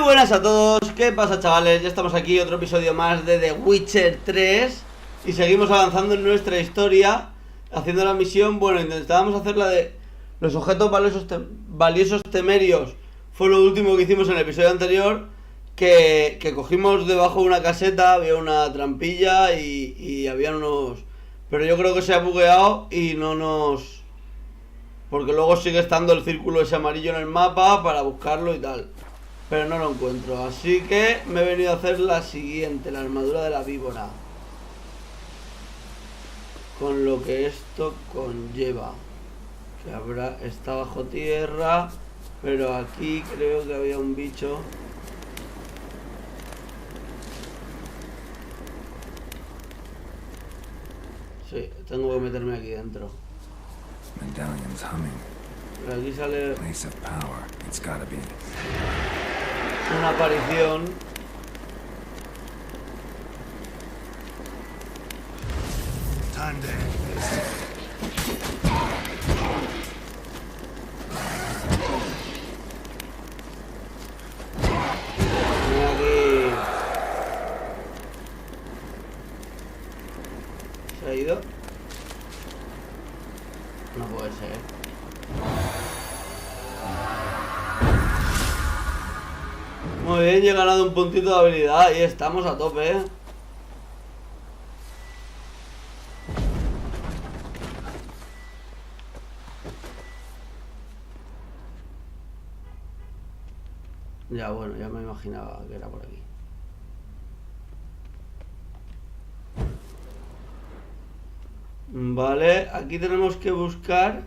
buenas a todos, ¿qué pasa, chavales? Ya estamos aquí, otro episodio más de The Witcher 3 y seguimos avanzando en nuestra historia, haciendo la misión. Bueno, intentábamos hacer la de los objetos valiosos temerios. Fue lo último que hicimos en el episodio anterior, que cogimos debajo de una caseta, había una trampilla y había unos... Pero yo creo que se ha bugueado y no nos... Porque luego sigue estando el círculo ese amarillo en el mapa para buscarlo y tal. Pero no lo encuentro, así que me he venido a hacer la siguiente, la armadura de la víbora. Con lo que esto conlleva. Que está bajo tierra, pero aquí creo que había un bicho. Sí, tengo que meterme aquí dentro. Pero aquí sale una aparición. Mira aquí. ¿Se ha ido? No puede ser. Muy bien, ya he ganado un puntito de habilidad y estamos a tope, ¿eh? Ya, bueno, ya me imaginaba que era por aquí. Vale, aquí tenemos que buscar...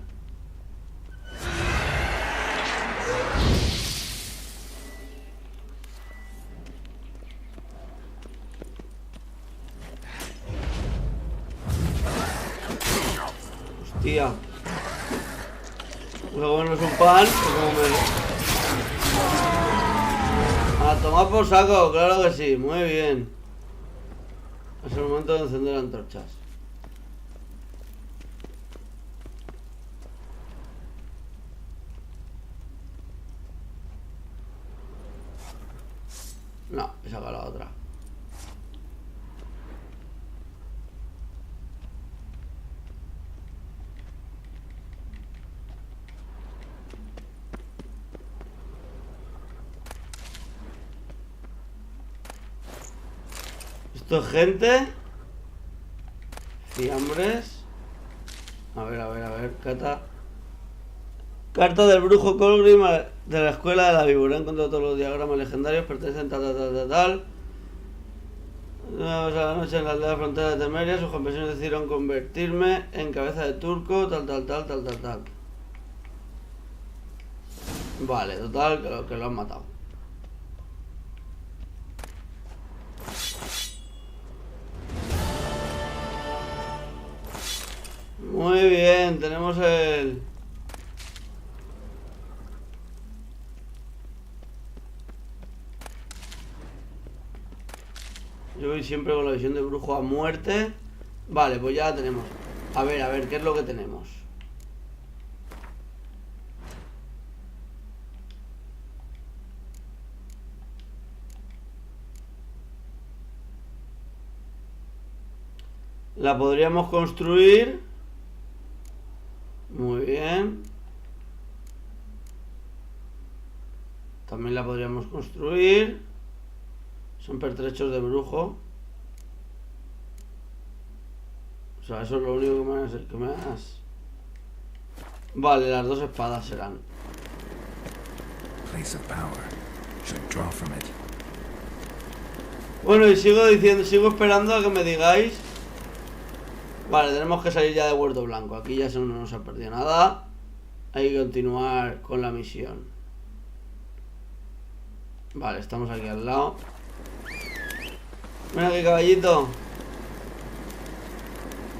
Hostia. Luego no es un pan, como me... A tomar por saco, claro que sí, muy bien. Es el momento de encender antorchas. No, he sacado la otra. Esto es gente. Fiambres. A ver, Carta del brujo Colgrim de la escuela de la víbora. He encontrado todos los diagramas legendarios, pertenecen tal. Una vez a la noche en la aldea frontera de Temeria, sus campesinos decidieron convertirme en cabeza de turco, tal. Vale, total, que lo han matado. Muy bien, tenemos el... Yo voy siempre con la visión de brujo a muerte. Vale, pues ya la tenemos. A ver, ¿qué es lo que tenemos? La podríamos construir. Muy bien. También la podríamos construir. Son pertrechos de brujo. O sea, eso es lo único que me das. Vale, las dos espadas serán. Bueno, y sigo esperando a que me digáis. Vale, tenemos que salir ya de Huerto Blanco. Aquí ya no nos ha perdido nada. Hay que continuar con la misión. Vale, estamos aquí al lado. Mira qué caballito.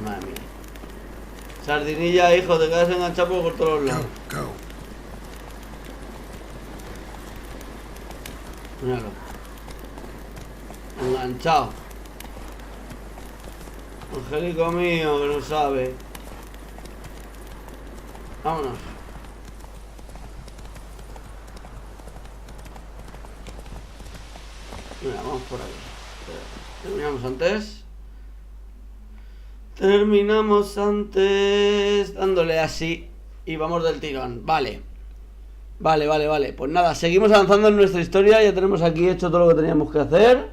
Madre mía. Sardinilla, hijo, te quedas enganchado por todos los lados. Míralo. Enganchado. Angélico mío, que no sabe. Vámonos. Mira, vamos por ahí. Terminamos antes. Terminamos antes dándole así y vamos del tirón. Vale. Vale. Pues nada, seguimos avanzando en nuestra historia. Ya tenemos aquí hecho todo lo que teníamos que hacer.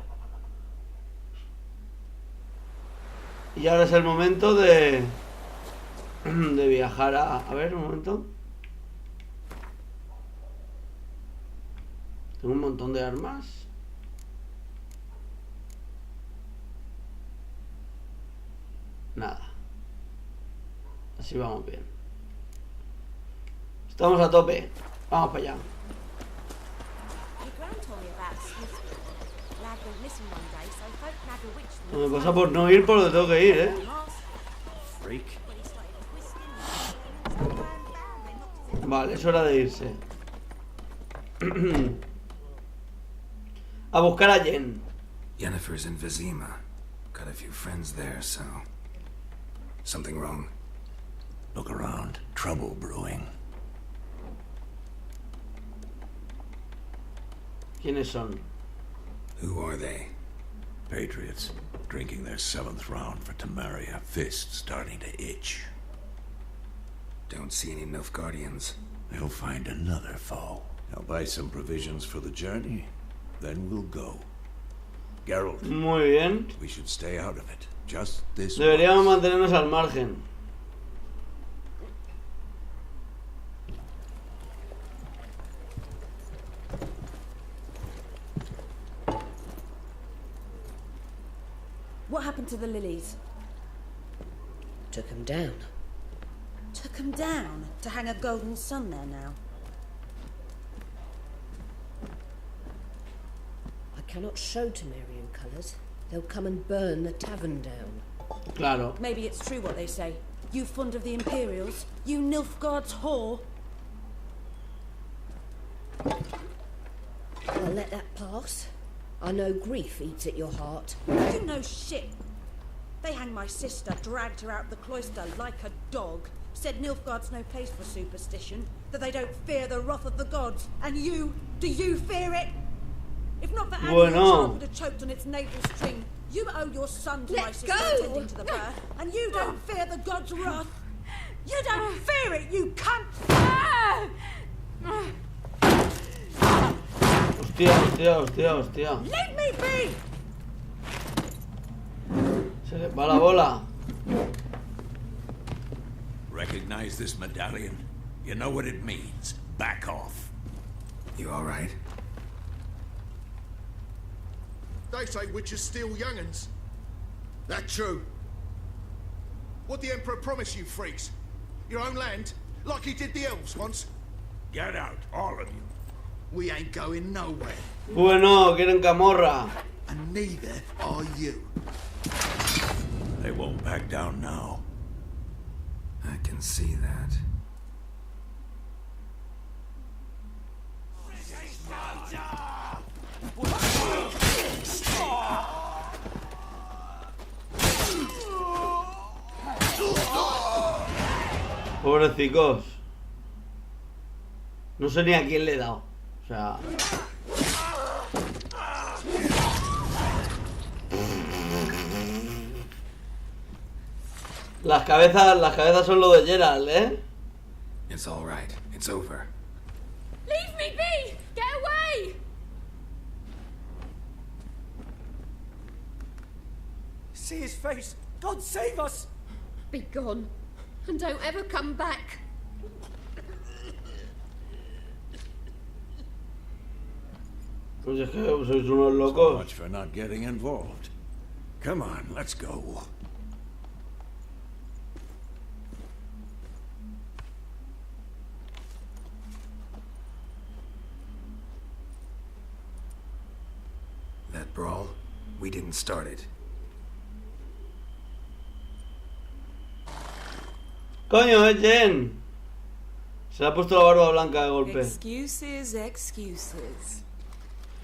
Y ahora es el momento de viajar a ver, un momento. Tengo un montón de armas. Nada. Así vamos bien. Estamos a tope. Vamos para allá. No me pasa por no ir por donde tengo que ir, ¿eh? Vale, es hora de irse. A buscar a Jen. Yennefer's in Vizima. Got a few friends there, so... Something wrong? Look around. Trouble brewing. ¿Quiénes son? Who are they? Patriots. Drinking their 7th round for Temeria. Fists starting to itch. Don't see any Nilfgaardians. They'll find another foe. I'll buy some provisions for the journey. Then we'll go. Geralt. Muy bien. We should stay out of it. Just this Deberíamos once. mantenernos al margen. What happened to the lilies? Took him down. Took them down to hang a golden sun there now. I cannot show Temerian colours. They'll come and burn the tavern down. Claro. Maybe it's true what they say. You fond of the Imperials? You Nilfgaard's whore? I'll let that pass. I know grief eats at your heart. You know shit. They hanged my sister, dragged her out the cloister like a dog. Said Nilfgaard's no place for superstition, that they don't fear the wrath of the gods. And you, do you fear it? If not for Annie, your child would have choked on its navel string. You owe your son to my sister attending to the birth, and you don't fear the gods' wrath. You don't fear it, you cunt! Hostia. Leave me be! Se le va la bola. Recognize this medallion? You know what it means. Back off. You alright? They say witches steal young'uns. That true? What the Emperor promised you freaks? Your own land? Like he did the elves once? Get out, all of you. We ain't going nowhere. Bueno, quieren camorra. And neither are you. They won't back down now. I can see that. Pobrecicos. No sé ni a quién le he dado. O sea... Las cabezas son lo de Geralt, ¿eh? It's alright. It's over. Leave me be! Get away! See his face! God save us! Be gone, and don't ever come back. Pues es que sois unos So locos. much for not getting involved. Come on, let's go. That brawl, we didn't start it. Coño, es Jen. Se le ha puesto la barba blanca de golpe. Excuses.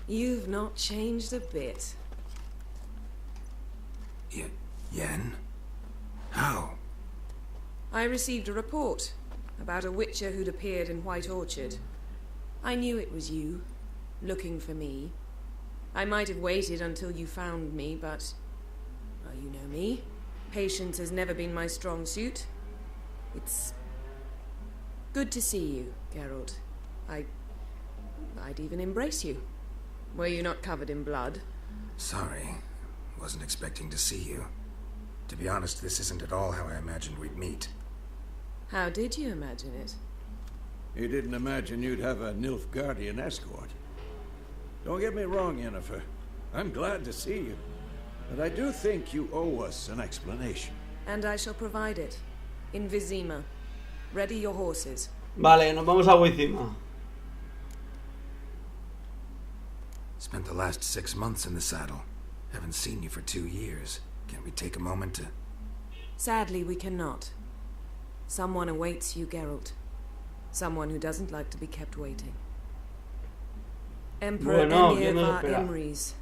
You've not changed a bit. Yen? How? I received a report about a witcher who'd appeared in White Orchard. I knew it was you, looking for me. I might have waited until you found me, but... well, you know me. Patience has never been my strong suit. It's... good to see you, Geralt. I'd even embrace you. Were you not covered in blood? Sorry. Wasn't expecting to see you. To be honest, this isn't at all how I imagined we'd meet. How did you imagine it? You didn't imagine you'd have a Nilfgaardian escort. Don't get me wrong, Yennefer. I'm glad to see you. But I do think you owe us an explanation. And I shall provide it. In Vizima. Ready your horses. Vale, nos vamos a Vizima. Spent the last 6 months in the saddle. Haven't seen you for 2 years. Can't we take a moment to... Sadly, we cannot. Someone awaits you, Geralt. Someone who doesn't like to be kept waiting. Emperor Emir var Emrys.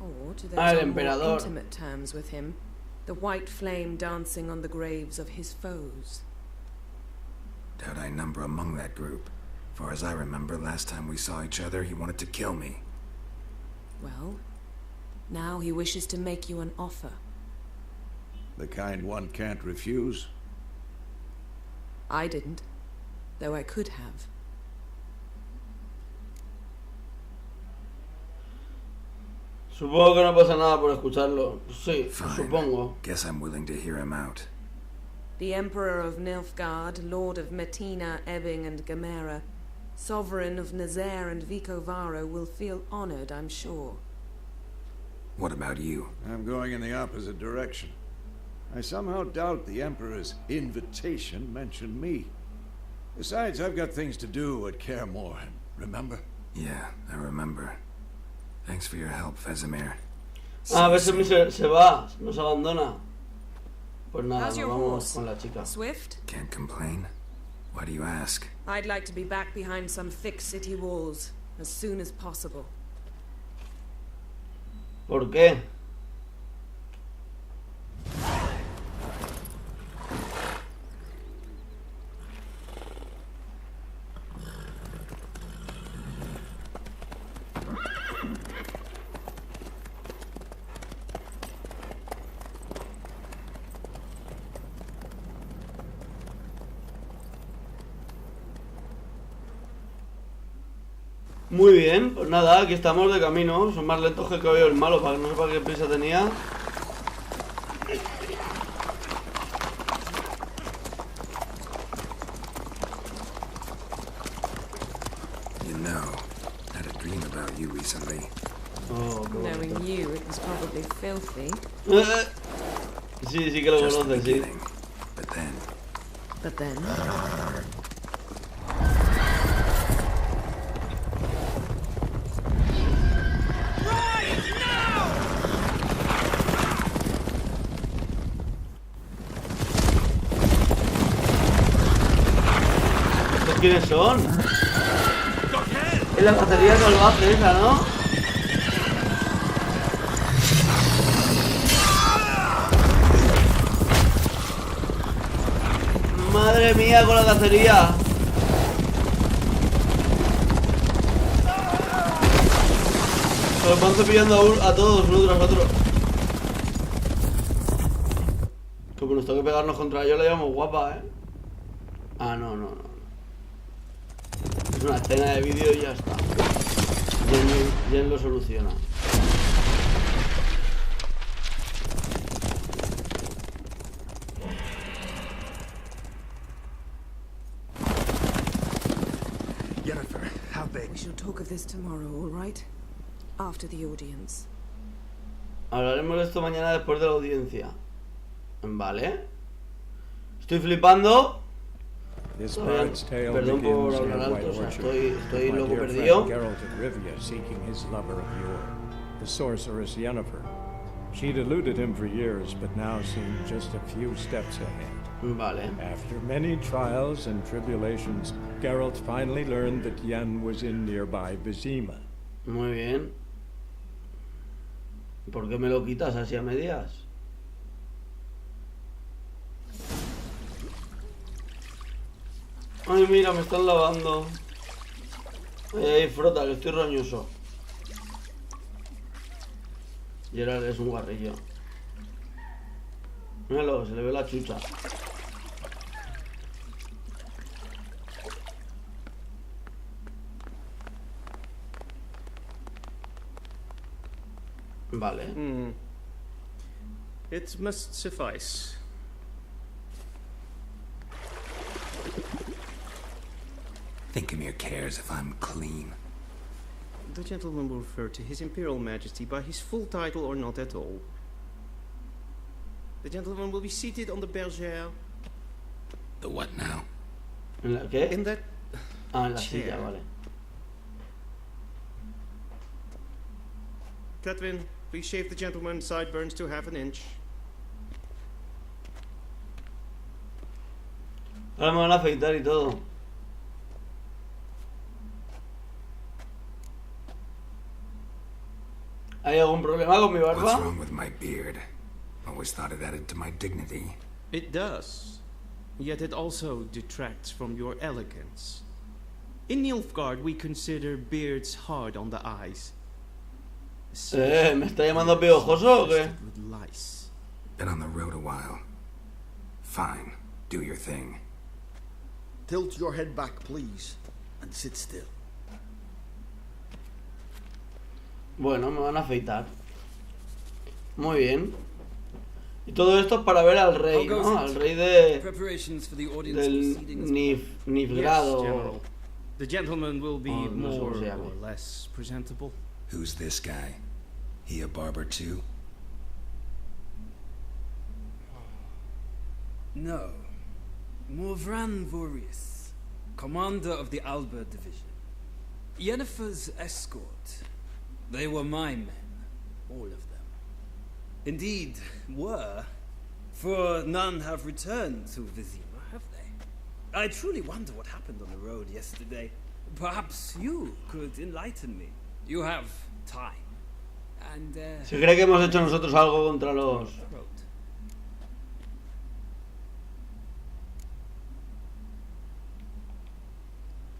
Or to those on more intimate terms with him, the white flame dancing on the graves of his foes. Doubt I number among that group. Far as I remember, last time we saw each other, he wanted to kill me. Well, now he wishes to make you an offer. The kind one can't refuse? I didn't, though I could have. Supongo que no pasa nada por escucharlo. Sí, Fine. supongo. Guess I'm willing to hear him out. The Emperor of Nilfgaard, Lord of Metina, Ebbing and Gamera, Sovereign of Nazaire and Vicovaro will feel honored, I'm sure. What about you? I'm going in the opposite direction. I somehow doubt the Emperor's invitation mentioned me. Besides, I've got things to do at Kaer Morhen, remember? Yeah, I remember. Thanks for your help, Vesemir. A veces se va, nos abandona. Pues nada, How's nos your vamos horse? con la chica. Swift? Can't complain. Why do you ask? I'd like to be back behind some thick city walls as soon as possible. ¿Por qué? Muy bien, pues nada, aquí estamos de camino. Son más lentos que el caballo del malo, para que no sepa qué prisa tenía. You know, I had a dream about you recently. Oh, Knowing you, it was probably filthy. Sí, sí que lo Just the conoces, sí. beginning. But then, ¿Estos quiénes son? Es la cacería salvaje esa, ¿no? Madre mía con la cacería. Los van cepillando a todos, uno tras otro. Como nos toque pegarnos contra ellos, la llevamos guapa, Ah, no. Es una escena de vídeo y ya está. Jen lo soluciona. Yennefer, how big? we shall talk of this tomorrow, all right? After the audience. Hablaremos de esto mañana después de la audiencia. Vale. Estoy flipando. Perdón por hablar alto, o sea, estoy loco perdido. Geralt of Rivia seeking his lover of yore, the sorceress Yennefer. She'd eluded him for years, but now seemed just a few steps ahead. Vale. After many trials and tribulations, Geralt finally learned that Yen was in nearby Vizima. Muy bien. ¿Por qué me lo quitas así a medias? Ay, mira, me están lavando. Ay, frota, que estoy roñoso. Gerald es un guarrillo. Míralo, se le ve la chucha. Vale. It must suffice. Thinkemere cares if I'm clean. The gentleman will refer to His Imperial Majesty by his full title or not at all. The gentleman will be seated on the bergère. The what now? ¿En la qué? In that Ah, en la chair. silla, vale. Catwin, please shave the gentleman's sideburns to half an inch. Ahora me van a afeitar y todo. ¿Hay algún problema con mi What's barba? wrong with my beard? Always thought it added to my dignity. It does. Yet it also detracts from your elegance. In Nilfgaard, we consider beards hard on the eyes. ¿Me está llamando piojoso o qué? With lice. Been on the road a while. Fine. Do your thing. Tilt your head back, please, and sit still. Bueno, me van a afeitar. Muy bien. Y todo esto es para ver al rey, ¿no? Al rey de... Preparations for the audience del proceedings. Nifgrado. Yes, General. The gentleman will be Oh, no sé more cómo se llama. or less presentable. Who's this guy? He a barber too? No. Morvran Vorius, commander of the Alba division. Yennefer's escort. They were my men, all of them. Indeed, were, for none have returned to Vizima, have they? I truly wonder what happened on the road yesterday. Perhaps you could enlighten me. You have time. And, ¿Se cree que hemos hecho nosotros algo contra los...?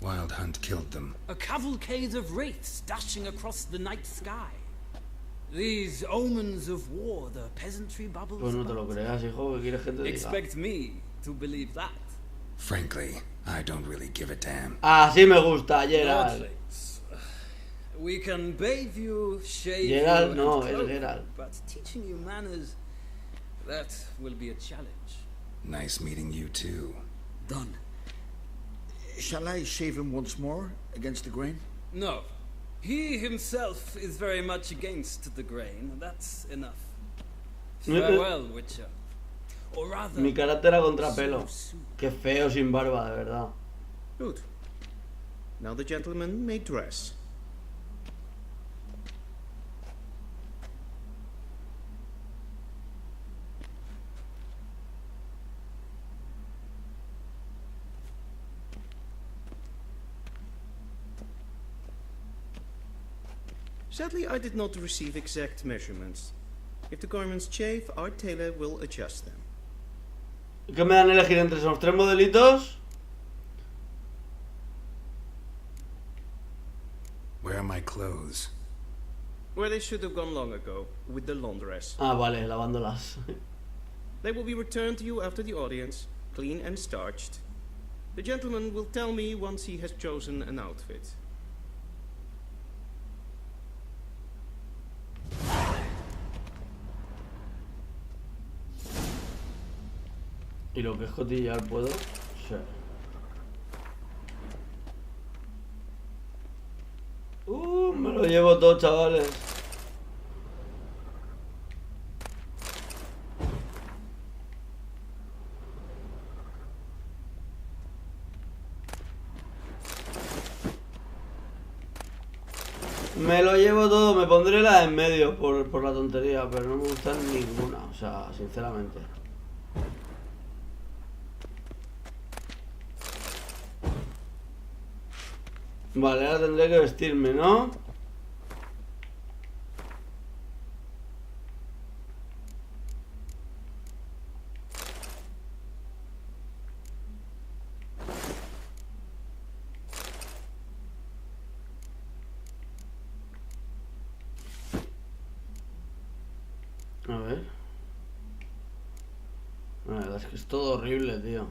Wild Hunt killed them. A cavalcade of wraiths dashing across the night sky. These omens of war, the peasantry bubbles Pues no te lo about. creas, hijo, ¿qué quieres que te diga? Expect me to believe that. Frankly, I don't really give a damn. Así me gusta, Gerald. Lordlings, we can bathe you, shave Gerald you, no, and es clothe you, Gerald. but teaching you manners, that will be a challenge. Nice meeting you too. Done. Shall I shave him once more against the grain? No. He himself is very much against the grain. That's enough. Farewell, Witcher. Or rather, Mi carácter a contrapelo. Qué feo sin barba, de verdad. Good. Now the gentleman may dress. Sadly, I did not receive exact measurements. If the garments chafe, our tailor will adjust them. ¿Qué me dan a elegir entre esos tres modelitos? Where are my clothes? Where they should have gone long ago, with the laundress. Ah, vale, lavándolas. They will be returned to you after the audience, clean and starched. The gentleman will tell me once he has chosen an outfit. ¿Y lo que es cotillar puedo? Sí. Me lo llevo todo, chavales. Me lo llevo todo, me pondré la de en medio por la tontería, pero no me gustan ninguna, o sea, sinceramente. Vale, ahora tendré que vestirme, ¿no? A ver. La verdad es que es todo horrible, tío.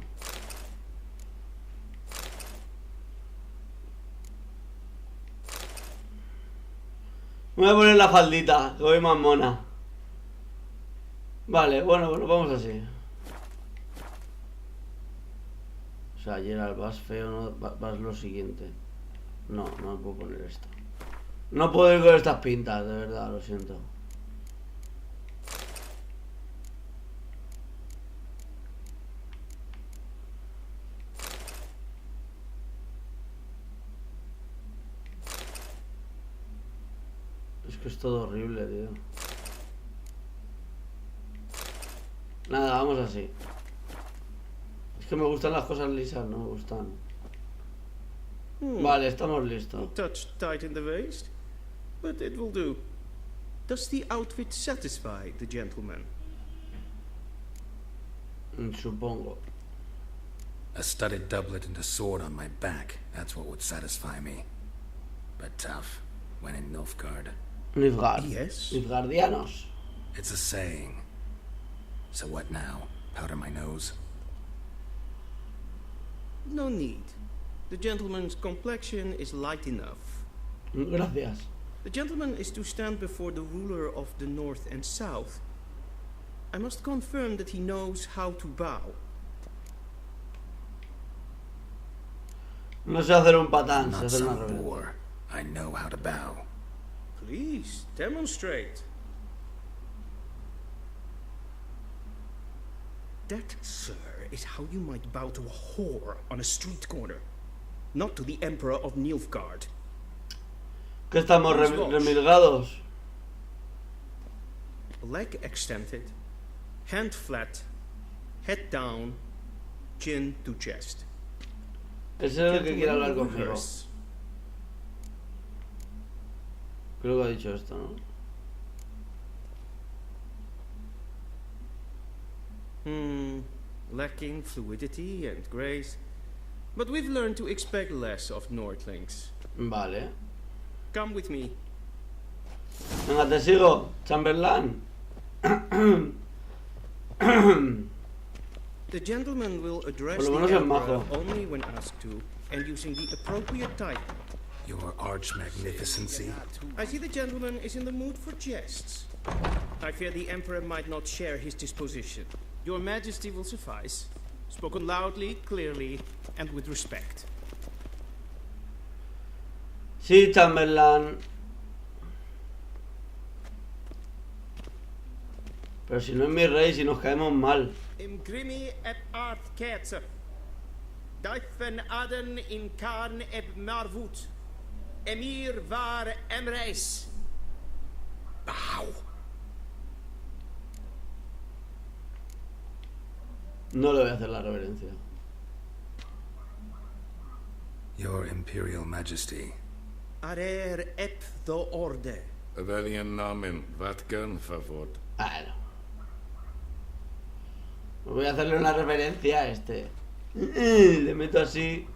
Me voy a poner la faldita, que voy más mona. Vale, bueno, vamos así. O sea, Gerald, vas feo, no vas lo siguiente. No, no puedo poner esto. No puedo ir con estas pintas, de verdad, lo siento. Es que es todo horrible, tío. Nada, vamos así. Es que me gustan las cosas lisas, no me gustan. Vale, estamos listos. Touch tight in the waist, but it will do. Does the outfit satisfy the gentleman? Supongo. A studded doublet and a sword on my back, that's what would satisfy me. But tough, when in Nilfgaard. Nilfgaard. Yes. Nilfgaardianos. It's a saying. So what now? Powder my nose? No need. The gentleman's complexion is light enough. Gracias. The gentleman is to stand before the ruler of the North and South. I must confirm that he knows how to bow. No sé hacer un patán, sé Not hacer una some reverencia. boor. I know how to bow. Please, demonstrate. That, sir, is how you might bow to a whore on a street corner. Not to the Emperor of Nilfgaard. ¿Qué estamos remilgados? Leg extended, hand flat, head down, chin to chest. Ese es el que quiere hablar conmigo. Rehearse. Creo que ha dicho esto, ¿no? Lacking fluidity and grace. But we've learned to expect less of Nordlings. Vale. Come with me. Venga, te sigo, Chamberlain. The gentleman will address Por lo menos the es emperor majo. only when asked to, and using the appropriate title. Your arch magnificency. I see the gentleman is in the mood for jests. I fear the emperor might not share his disposition. Your majesty will suffice. Spoken loudly, clearly, and with respect. Sí, Chamberlain. Pero si no es mi rey, si nos caemos mal. Imgrimi et art ketzer. Dijven aden in karn eb marvut. Emir var emreis. Bow. No le voy a hacer la reverencia. Your Imperial Majesty. Arer ep the orde. Welchen Namen? Wat gern verwort? Bueno. Voy a hacerle una reverencia a este. Le meto así.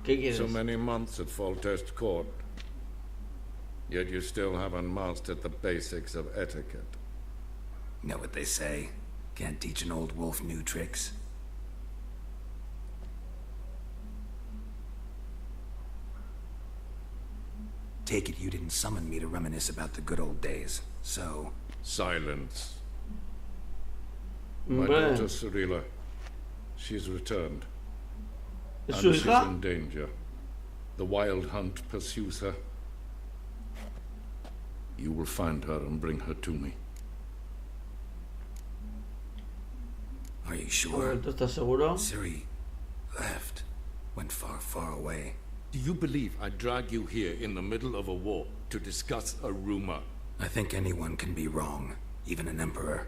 ¿Qué quieres? So many months at Foltest Court. Yet you still haven't mastered the basics of etiquette. Know what they say? Can't teach an old wolf new tricks. Take it you didn't summon me to reminisce about the good old days, so... Silence. My Bueno. daughter Cirilla. She's returned. ¿Es And su she's hija? in danger. The wild hunt pursues her. You will find her and bring her to me. Are you A sure? ver, ¿tú estás seguro? Ciri left. Went far, far away. Do you believe I drag you here in the middle of a war to discuss a rumor? I think anyone can be wrong, even an emperor.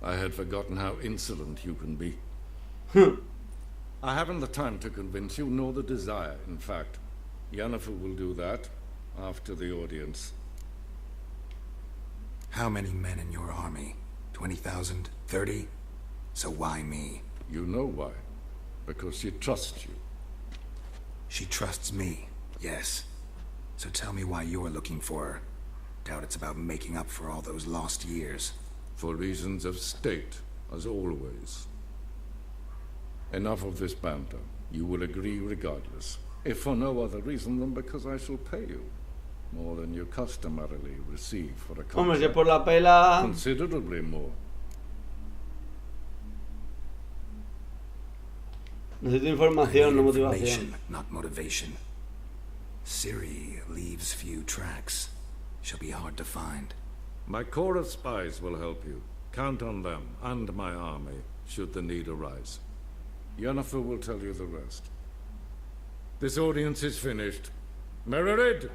I had forgotten how insolent you can be. I haven't the time to convince you, nor the desire, in fact. Yennefer will do that after the audience. How many men in your army? 20,000? 30? So why me? You know why. Because she trusts you. She trusts me. Yes. So tell me why you're looking for her. Doubt it's about making up for all those lost years. For reasons of state, as always. Enough of this banter. You will agree regardless. If for no other reason than because I shall pay you. More than you customarily receive for a Hombre, si contract. por la pela... Considerably more. Necesito información, no motivación. Information, not motivation. Ciri leaves few tracks. She'll be hard to find. My corps of spies will help you. Count on them and my army, should the need arise. Yennefer will tell you the rest. This audience is finished. Mererid!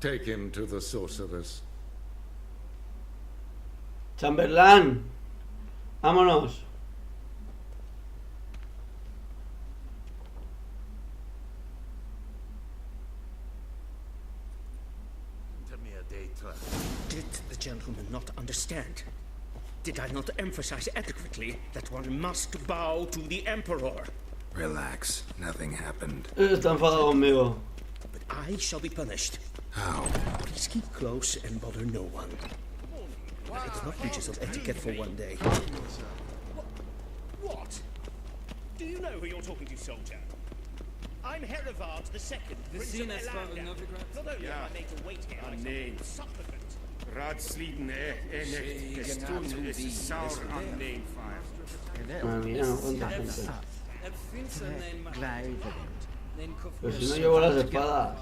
Take him to the sorceress. Chamberlain, vámonos. Did the gentleman not understand? Did I not emphasize adequately that one must bow to the Emperor? Relax. Nothing happened. Está enfadado conmigo. But I shall be punished. How? Please keep close and bother no one. It's not breaches of etiquette for one day. What? Do you know who you're talking to, soldier? I'm Herivard the Second, Prince of Elanda. Not only am I made to wait here, I shall supplicant. Raadsleden echt gestoeld is sauer aan neemvaar. Madre mía, no cuánta gente. Pero si no llevo las espadas.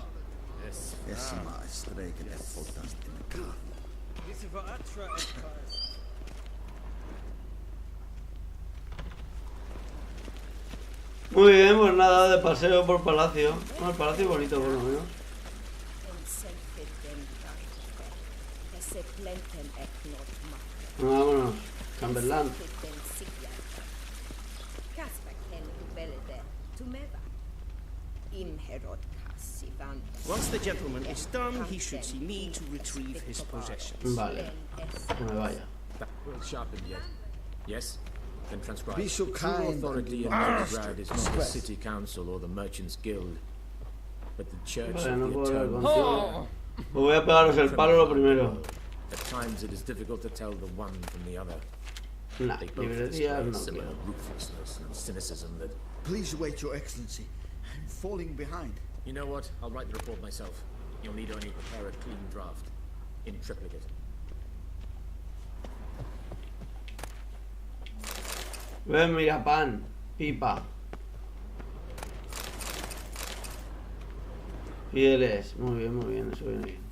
Muy bien, pues nada, de paseo por palacio. Bueno, el palacio es bonito por lo menos. Vámonos, Chamberlain. Once the gentleman is done, he should see me to retrieve his possessions. Vale, que me vaya. Well sharpened yet? Yes? Then transcribe. Be so True kind authority in Novigrad is not the city council or the merchants guild, but the church Vale, of no the puedo hablar eternal. contigo. Pues voy a pegaros el palo lo primero. At times it is difficult to tell the one from the other. Nah, They both librería display no similar quiero. ruthlessness and cynicism that... Please wait, Your Excellency. I'm falling behind. You know what? I'll write the report myself. You'll need only prepare a clean draft. In triplicate. Ven, mira, pan, pipa. Fieles, muy bien, eso viene bien.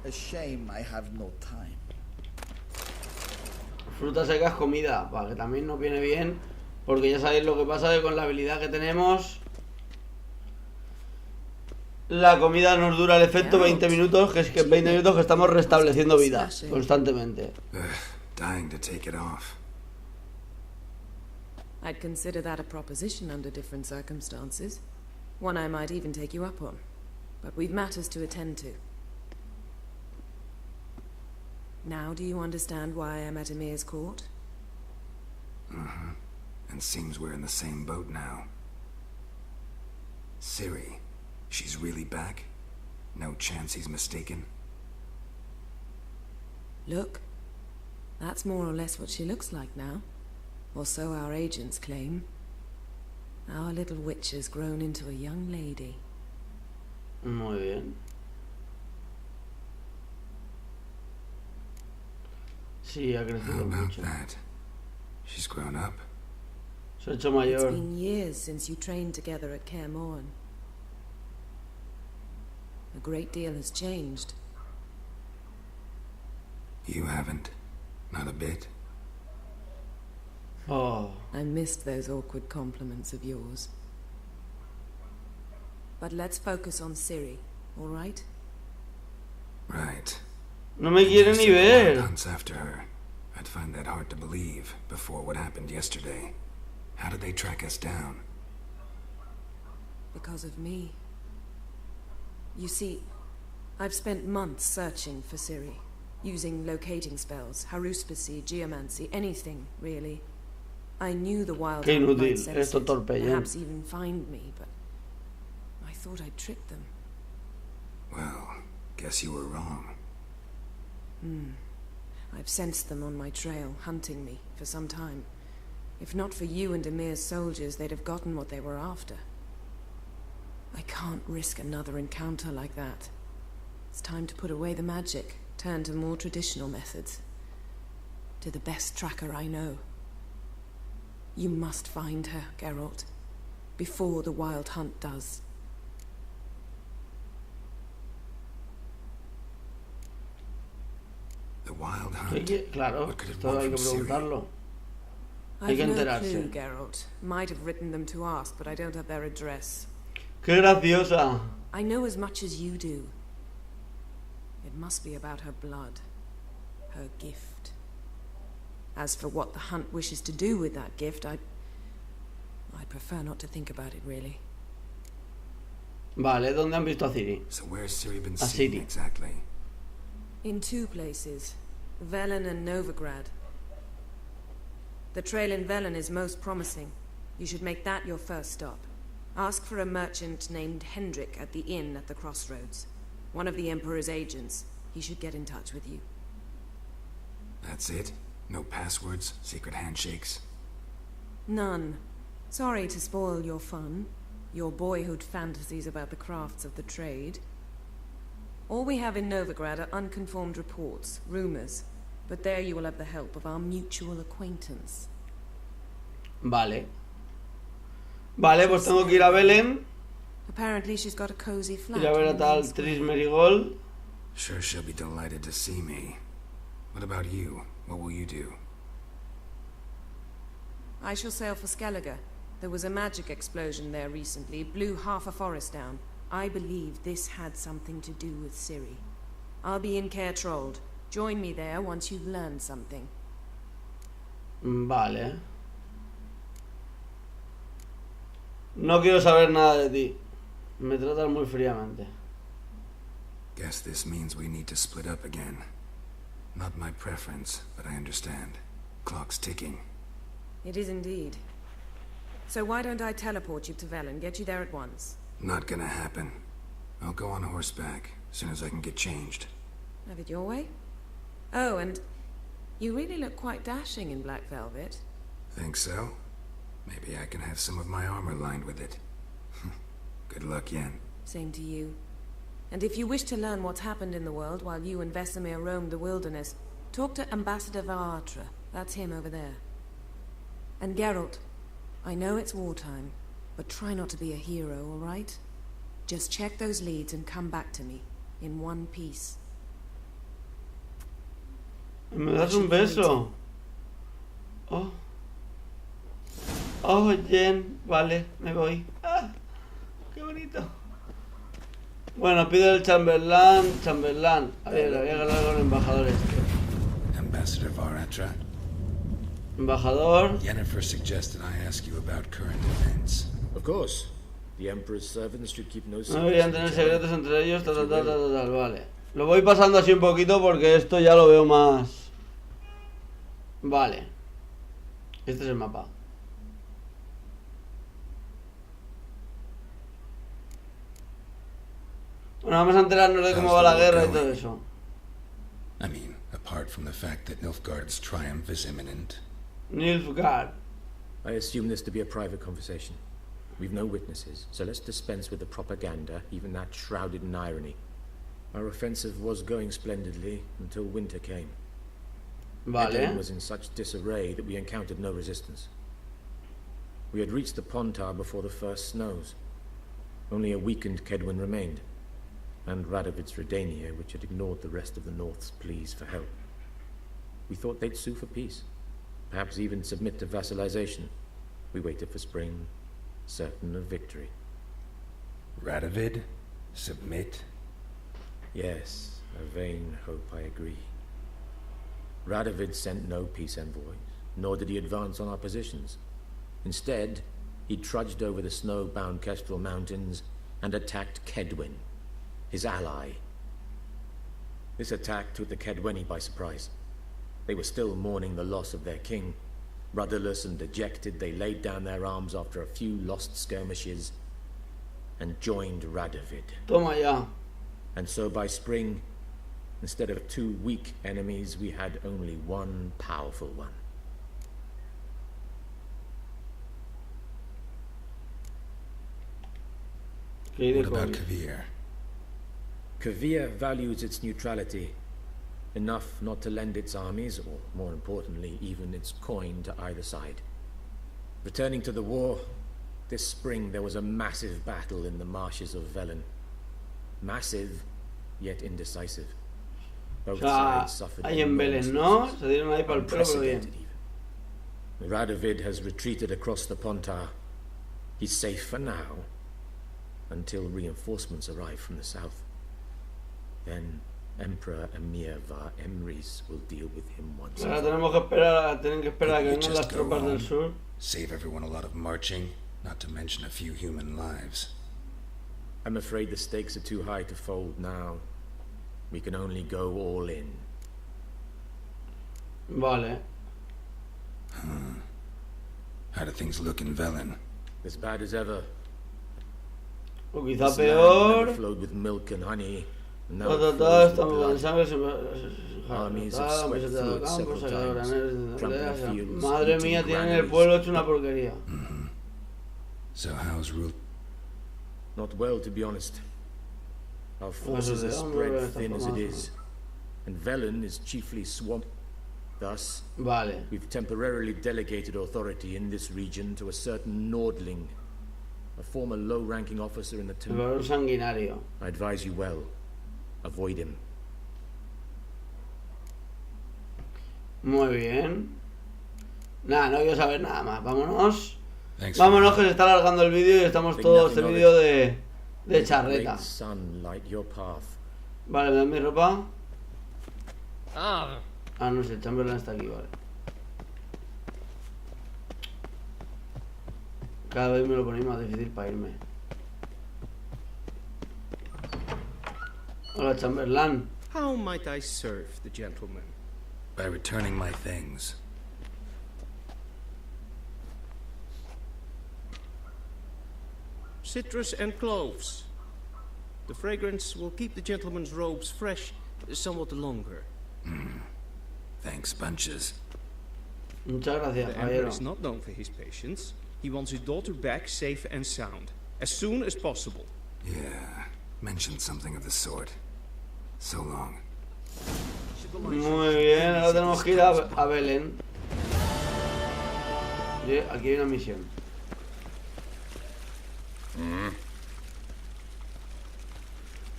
A shame I have no time. Frutas secas, comida, para que también nos viene bien, porque ya sabéis lo que pasa, que con la habilidad que tenemos, la comida nos dura el efecto 20 minutos, que es que 20 minutos que estamos restableciendo vida constantemente. Dying to take it off. I'd consider that a proposition under different circumstances. One I might even take you up on. But we've matters to attend to. Now do you understand why I'm at Emir's court? Mm-hmm. And seems we're in the same boat now. Ciri, she's really back? No chance he's mistaken? Look, that's more or less what she looks like now. Or so our agents claim. Our little witch has grown into a young lady. Muy bien. Sí, ha crecido mucho. That? She's grown up. Se ha hecho mayor. It's been years since you trained together at Kaer Morhen. A great deal has changed. You haven't. Not a bit. Oh. I missed those awkward compliments of yours. But let's focus on Ciri, all right? Right. No me quiere ni ver. Hunts after her. I'd find that hard to believe before what happened yesterday. How did they track us down? Because of me. You see, I've spent months searching for Ciri, using locating spells, haruspicy, geomancy, anything, really. I knew the wild Qué hunt inútil, might sense esto it, torpe, ya. perhaps even find me, but thought I'd tricked them. Well, guess you were wrong. I've sensed them on my trail, hunting me, for some time. If not for you and Emir's soldiers, they'd have gotten what they were after. I can't risk another encounter like that. It's time to put away the magic, turn to more traditional methods. To the best tracker I know. You must find her, Geralt, before the Wild Hunt does. The Wild Hunt? Claro, What could it esto want hay que from Ciri? preguntarlo. Hay I've que no enterarse. clue, Geralt. Might have written them to ask, but I don't have their address. ¡Qué graciosa! I know as much as you do. It must be about her blood. Her gift. As for what the Hunt wishes to do with that gift, I prefer not to think about it, really. Vale, ¿dónde han visto a Ciri? So where's Ciri been A seen Ciri. exactly? In 2 places. Velen and Novigrad. The trail in Velen is most promising. You should make that your first stop. Ask for a merchant named Hendrik at the inn at the crossroads. One of the Emperor's agents. He should get in touch with you. That's it? No passwords, secret handshakes? None. Sorry to spoil your fun. Your boyhood fantasies about the crafts of the trade. All we have in Novigrad are unconformed reports, rumors. But there you will have the help of our mutual acquaintance. Vale. Vale, pues tengo que ir a Belén. Apparently she's got a cozy flat. Ir a ver a tal Tris Merigold. Sure she'll be delighted to see me. What about you? What will you do? I shall sail for Skellige. There was a magic explosion there recently, blew half a forest down. I believe this had something to do with Ciri. I'll be in Caer Trold. Join me there once you've learned something. Vale. No quiero saber nada de ti. Me tratas muy fríamente. Guess this means we need to split up again. Not my preference, but I understand. Clock's ticking. It is indeed. So why don't I teleport you to Velen, get you there at once? Not gonna happen. I'll go on horseback, as soon as I can get changed. Have it your way? Oh, and you really look quite dashing in black velvet. Think so? Maybe I can have some of my armor lined with it. Good luck, Yen. Same to you. And if you wish to learn what's happened in the world while you and Vesemir roamed the wilderness, talk to Ambassador Varatra. That's him over there. And Geralt, I know it's wartime, but try not to be a hero, all right? Just check those leads and come back to me, in one piece. Me das un beso. Oh. Oh, Jen. Vale, me voy. Ah, qué bonito. Bueno, pide el Chamberlain. A ver, había que hablar con el embajador este. Ambassador Varatra. Embajador. Yennefer suggested I ask you about current events. Of course. The Emperor's servants should keep no No secrets. deberían tener secretos entre ellos, tal, vale. Lo voy pasando así un poquito porque esto ya lo veo más... Vale. Este es el mapa. Bueno, vamos a enterarnos de cómo va la guerra y todo eso. I mean, apart from the fact that Nilfgaard's triumph is imminent. Nilfgaard. I assume this to be a private conversation. We've no witnesses, so let's dispense with the propaganda, even that shrouded in irony. Our offensive was going splendidly until winter came. Vale. Edom was in such disarray that we encountered no resistance. We had reached the Pontar before the first snows. Only a weakened Kedwin remained, and Radovid's Redania, which had ignored the rest of the North's pleas for help. We thought they'd sue for peace, perhaps even submit to vassalization. We waited for spring, certain of victory. Radovid? Submit? Yes, a vain hope, I agree. Radovid sent no peace envoys, nor did he advance on our positions. Instead, he trudged over the snow-bound Kestrel Mountains and attacked Kedwin, his ally. This attack took the Kedweni by surprise. They were still mourning the loss of their king. Rudderless and dejected, they laid down their arms after a few lost skirmishes. and joined Radovid. Toma ya. And so by spring, instead of 2 weak enemies, we had only 1 powerful one. What about Kavir? Kavir values its neutrality, enough not to lend its armies, or more importantly, even its coin to either side. Returning to the war, this spring there was a massive battle in the marshes of Velen. Massive, yet indecisive. Both sides suffered ahí en Velen, ¿no? Se dieron ahí para el pelo, pero bien. Radovid has retreated across the Pontar. He's safe for now, until reinforcements arrive from the south. Then Emperor Emir var Emrys will deal with him once Ahora tenemos que esperar, tienen que esperar a que vengan las tropas del sur. Save everyone a lot of marching, not to mention a few human lives. I'm afraid the stakes are too high to fold now. We can only go all in. Vale. How do things look in Velen? As bad as ever. O quizá peor. Flowed with milk and honey. Estamos con sangre, madre mía, tienen el pueblo hecho una porquería. So how's rule? Not well, to be honest. Our forces are spread thin as it is, and Velen is chiefly swamp. Thus, we've temporarily delegated authority in this region to a certain Nordling, a former low-ranking officer in the temple. Sanguinario. I advise you well. Avoid him. Muy bien. Nada, no quiero saber nada más. Vámonos. Vámonos, que se está alargando el vídeo y estamos todos este vídeo de charreta. Vale, me dan mi ropa. Ah, no sé, el Chamberlain está aquí, vale. Cada vez me lo ponéis más difícil para irme. Hola, Chamberlain. How might I serve the gentleman? By returning my things. Citrus and cloves. The fragrance will keep the gentleman's robes fresh somewhat longer. Thanks, bunches. Muchas gracias, the Emperor is not known for his patience. He wants his daughter back safe and sound, as soon as possible. Yeah, mentioned something of the sort. So long. Muy bien, ahora tenemos que ir a Velen. Oye, aquí hay una misión.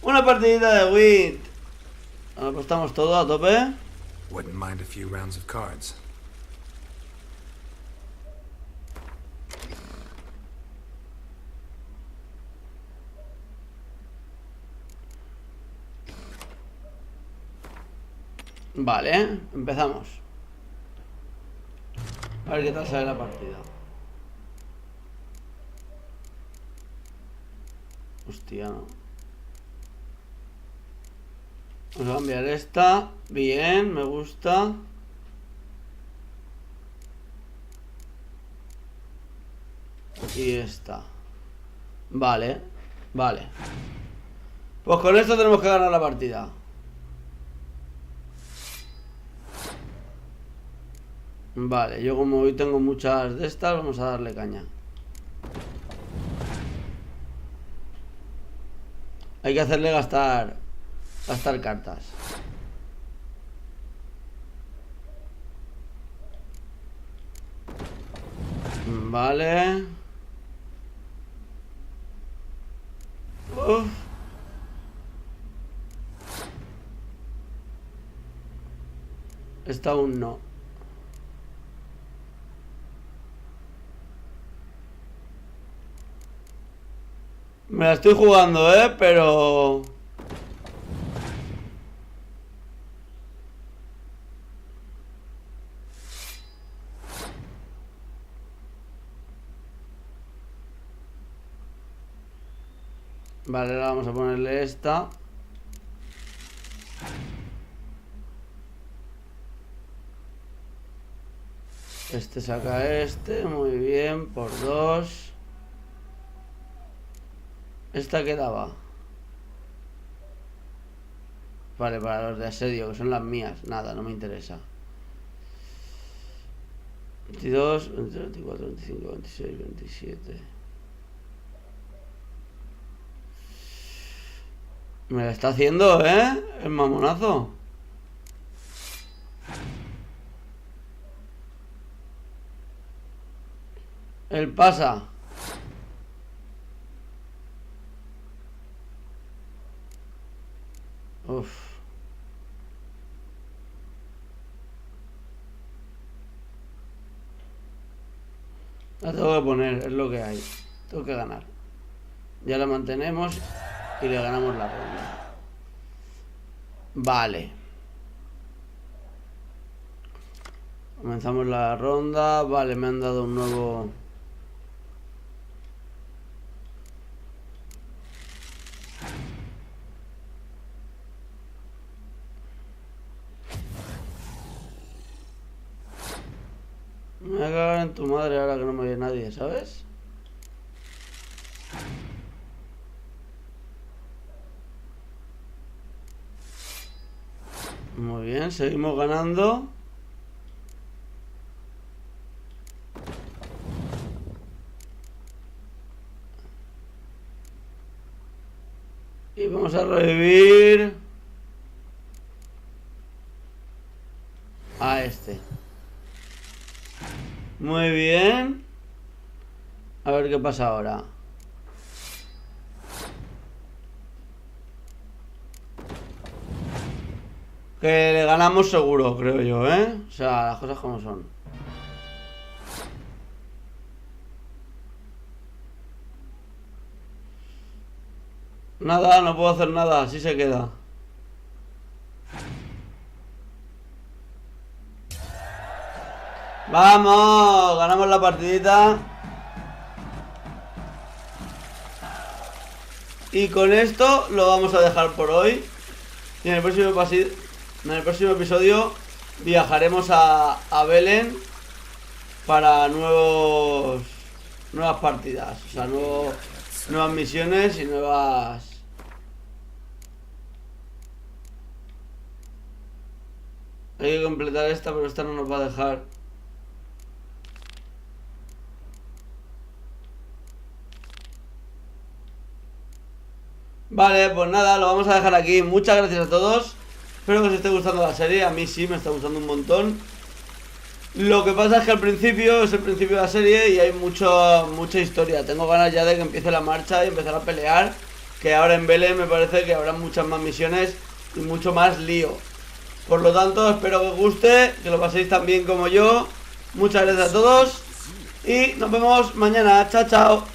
Una partidita de Wit. Ahora apostamos todo a tope. Wouldn't mind a few rounds of cards. Vale, empezamos. A ver qué tal sale la partida. Hostia, no. Vamos a cambiar esta. Bien, me gusta. Y esta. Vale, vale. Pues con esto tenemos que ganar la partida. Vale, yo como hoy tengo muchas de estas, vamos a darle caña. Hay que hacerle gastar cartas. Vale. Uf. Esta aún no. Me la estoy jugando, pero... Vale, ahora vamos a ponerle esta. Este saca este, muy bien, por 2. ¿Esta qué daba? Vale, para los de asedio, que son las mías. Nada, no me interesa. 22, 23, 24, 25, 26, 27. Me la está haciendo, ¿eh? El mamonazo. Él pasa. Uf. La tengo que poner, es lo que hay. Tengo que ganar. Ya la mantenemos y le ganamos la ronda. Vale. Comenzamos la ronda. Vale, me han dado un nuevo... Me voy a cagar en tu madre ahora que no me oye nadie, ¿sabes? Muy bien, seguimos ganando. Y vamos a revivir a este. Muy bien. A ver qué pasa ahora. Que le ganamos seguro, creo yo, ¿eh? O sea, las cosas como son. Nada, no puedo hacer nada, así se queda. ¡Vamos! Ganamos la partidita. Y con esto lo vamos a dejar por hoy. Y en el próximo episodio viajaremos a Belén para nuevas partidas. O sea, nuevas misiones y nuevas... Hay que completar esta, pero esta no nos va a dejar. Vale, pues nada, lo vamos a dejar aquí. Muchas gracias a todos. Espero que os esté gustando la serie. A mí sí, me está gustando un montón. Lo que pasa es que al principio es el principio de la serie y hay mucha historia. Tengo ganas ya de que empiece la marcha y empezar a pelear. Que ahora en Belén me parece que habrá muchas más misiones y mucho más lío. Por lo tanto, espero que os guste, que lo paséis tan bien como yo. Muchas gracias a todos y nos vemos mañana. Chao, chao.